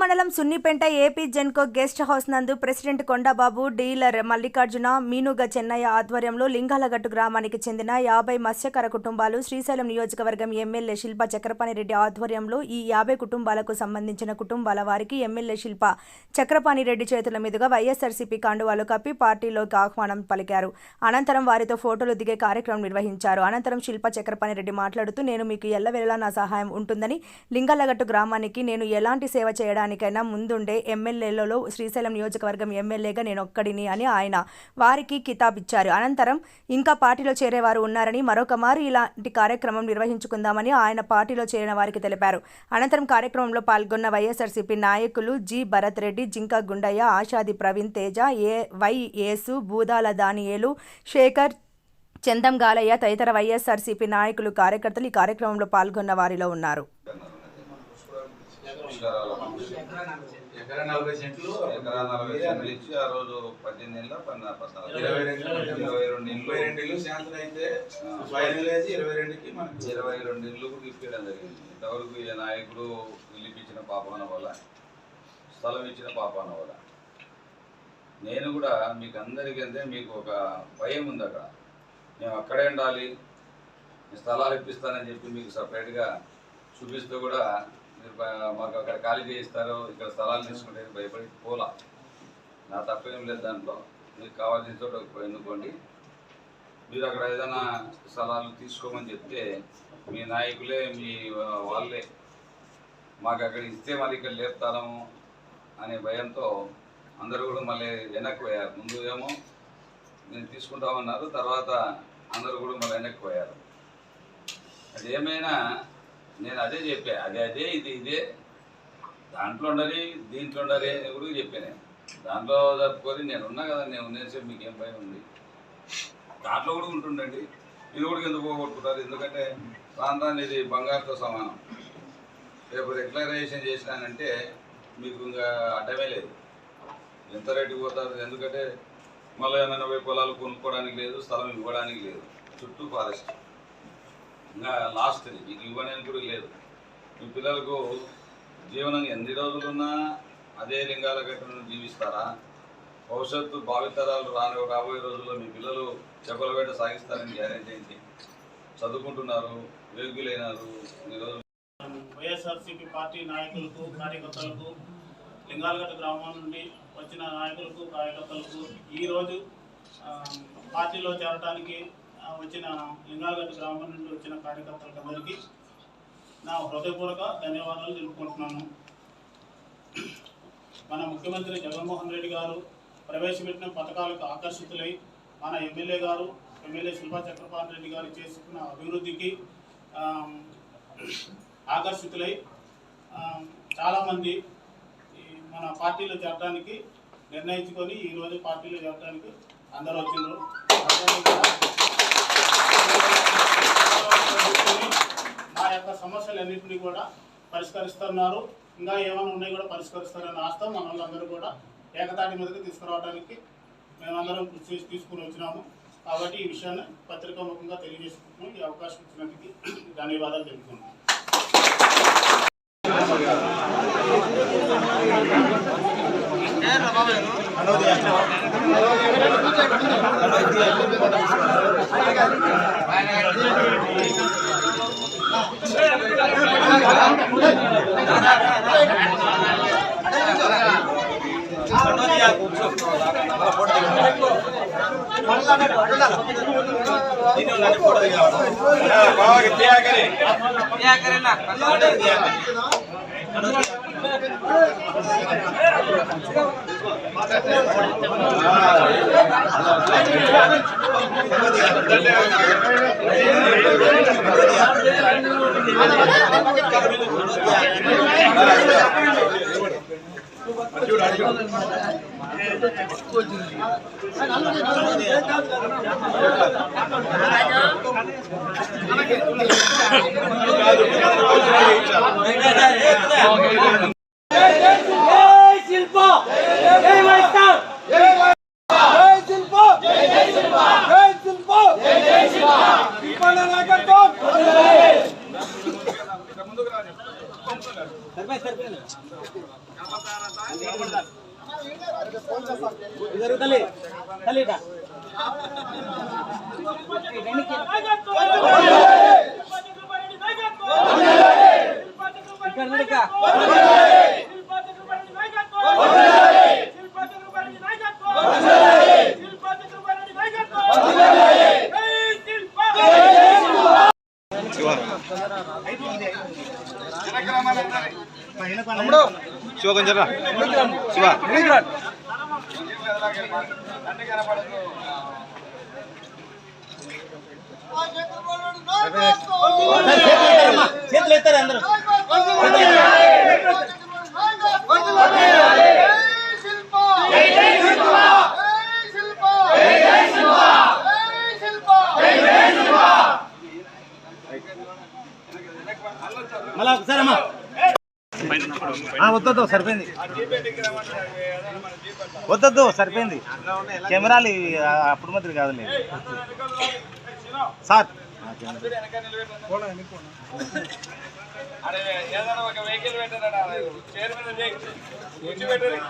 మండలం Sunnipenta AP Genco guest house నందు president Kondababu, dealer Mallikarjuna, మీనుగ Chennaiah ఆధ్వర్యంలో లింగాలగట్టు గ్రామానికి చెందిన 50 మత్స్యకార కుటుంబాలు, శ్రీశైలం నియోజకవర్గం ఎమ్మెల్యే శిల్ప చక్రపాణిరెడ్డి ఆధ్వర్యంలో ఈ 50 కుటుంబాలకు సంబంధించిన కుటుంబాల వారికి ఎమ్మెల్యే శిల్ప చక్రపాణిరెడ్డి చేతుల మీదుగా వైఎస్ఆర్సీపీ కండువాలు కప్పి పార్టీలోకి ఆహ్వానం పలికారు. అనంతరం వారితో ఫోటోలు దిగే కార్యక్రమం నిర్వహించారు. అనంతరం శిల్ప చక్రపాణిరెడ్డి మాట్లాడుతూ, నేను మీకు ఎల్లవేళలా నా సహాయం ఉంటుందని, లింగాలగట్టు గ్రామానికి నేను ఎలాంటి సేవ చేయడానికైనా ముందుండే ఎమ్మెల్యేలలో శ్రీశైలం నియోజకవర్గం ఎమ్మెల్యేగా నేను ఒక్కడిని అని ఆయన వారికి కితాబ్ ఇచ్చారు. అనంతరం ఇంకా పార్టీలో చేరేవారు ఉన్నారని, మరొక మారు ఇలాంటి కార్యక్రమం నిర్వహించుకుందామని ఆయన పార్టీలో చేరిన వారికి తెలిపారు. అనంతరం కార్యక్రమంలో పాల్గొన్న వైఎస్ఆర్సీపీ నాయకులు జి భరత్ రెడ్డి, జింక గుండయ్య, ఆషాది ప్రవీణ్ తేజ, వై యేసు, బూదాల దానియేలు, శేఖర్, చందం గాలయ్య తదితర వైఎస్ఆర్సీపీ నాయకులు, కార్యకర్తలు ఈ కార్యక్రమంలో పాల్గొన్న వారిలో ఉన్నారు. ఎకరా 40 సెంట్లు ఇచ్చి ఆ రోజు 18 నెలల 22 ఇల్లు శాంతం అయితే 22కి మనకి 22 ఇల్లు కూడా తీసుకెళ్ళడం జరిగింది. ఇంతవరకు ఈ నాయకుడు ఇల్లు ఇచ్చిన పాపాన వల్ల, స్థలం ఇచ్చిన పాపాన వల్ల నేను కూడా మీకు అందరికీ అంటే మీకు ఒక భయం ఉంది. అక్కడ మేము అక్కడే ఉండాలి, స్థలాలు ఇప్పిస్తానని చెప్పి మీకు సపరేట్గా చూపిస్తూ కూడా మాకు అక్కడ ఖాళీ చేయిస్తారు, ఇక్కడ స్థలాలు తీసుకుంటే భయపడి పోలా. నా తప్పేం లేదు దాంట్లో. మీకు కావాల్సిన చోట ఎన్నుకోండి. మీరు అక్కడ ఏదైనా స్థలాలు తీసుకోమని చెప్తే మీ నాయకులే, మీ వాళ్ళే మాకు అక్కడ ఇస్తే మళ్ళీ ఇక్కడ లేపుతాము అనే భయంతో అందరూ కూడా మళ్ళీ వెనక్కి పోయారు. ముందు ఏమో నేను తీసుకుంటామన్నారు, తర్వాత అందరూ కూడా మళ్ళీ వెనక్కి పోయారు. అది ఏమైనా నేను అదే చెప్పా, అదే ఇదే దాంట్లో ఉండాలి, దీంట్లో ఉండాలి అని కూడా చెప్పాను. దాంట్లో జరుపుకొని నేను ఉన్నా కదా, నేను ఉన్నేసే మీకేం భయం ఉంది, దాంట్లో కూడా ఉంటుండండి. ఇది కూడా ఎందుకు పోగొట్టుకుంటారు? ఎందుకంటే రాను ఇది బంగారుతో సమానం. రేపు రెగ్యులరైజేషన్ చేసినానంటే మీకు ఇంకా అడ్డమే లేదు, ఎంత రేటుకి పోతారు. ఎందుకంటే మళ్ళీ ఏమైనా పొలాలు కొనుక్కోవడానికి లేదు, స్థలం ఇవ్వడానికి లేదు, చుట్టూ ఫారెస్ట్. ఇంకా లాస్ట్ మీకు ఇవ్వడానికి కూడా లేదు. మీ పిల్లలకు జీవనం ఎన్ని రోజులున్నా అదే లింగాలగట్టును జీవిస్తారా? భవిష్యత్తు భావితరాలు రాబోయే రోజుల్లో మీ పిల్లలు చెప్పుల వేట సాగిస్తారని గ్యారెంటీ ఏంటి? చదువుకుంటున్నారు, యోగ్యులైనారు. ఈరోజు వైఎస్ఆర్సీపీ పార్టీ నాయకులకు, కార్యకర్తలకు, లింగాలగట్టు గ్రామం నుండి వచ్చిన నాయకులకు, కార్యకర్తలకు, ఈరోజు పార్టీలో చేరడానికి వచ్చిన లింగాలగట్టు గ్రామం నుండి వచ్చిన కార్యకర్తలకు అందరికీ నా హృదయపూర్వక ధన్యవాదాలు తెలుపుకుంటున్నాను. మన ముఖ్యమంత్రి జగన్మోహన్ రెడ్డి గారు ప్రవేశపెట్టిన పథకాలకు ఆకర్షితులై మన ఎమ్మెల్యే శిల్ప చక్రపాణిరెడ్డి గారు చేసుకున్న అభివృద్ధికి ఆకర్షితులై చాలామంది మన పార్టీలో చేరడానికి నిర్ణయించుకొని ఈరోజు పార్టీలో చేరడానికి అందరూ వచ్చిండ్రు. మా యొక్క సమస్యలన్నింటినీ కూడా పరిష్కరిస్తున్నారు. ఇంకా ఏమైనా ఉన్నాయి కూడా పరిష్కరిస్తారని ఆస్తం మన వాళ్ళందరూ కూడా ఏకతాటి మీదకి తీసుకురావడానికి మేమందరం కృషి చేసి తీసుకుని వచ్చినాము. కాబట్టి ఈ విషయాన్ని పత్రికాముఖంగా తెలియజేసుకుంటున్నాం. ఈ అవకాశం ఇచ్చినందుకు ధన్యవాదాలు తెలుపుతున్నాం. ముందుకు శివ కొంచెం రా శివ చేతులు ఎత్తారు అందరూ. మళ్ళా ఒకసారి అమ్మా వద్దొద్దు సరిపోయింది వద్దొద్దు సరిపోయింది కెమెరాలు అప్పుడు మాత్రం కాదులే సార్ ఏదైనా ఒక వెహికల్ పెట్టారా చైర్ మీద కూర్చోబెట్టారు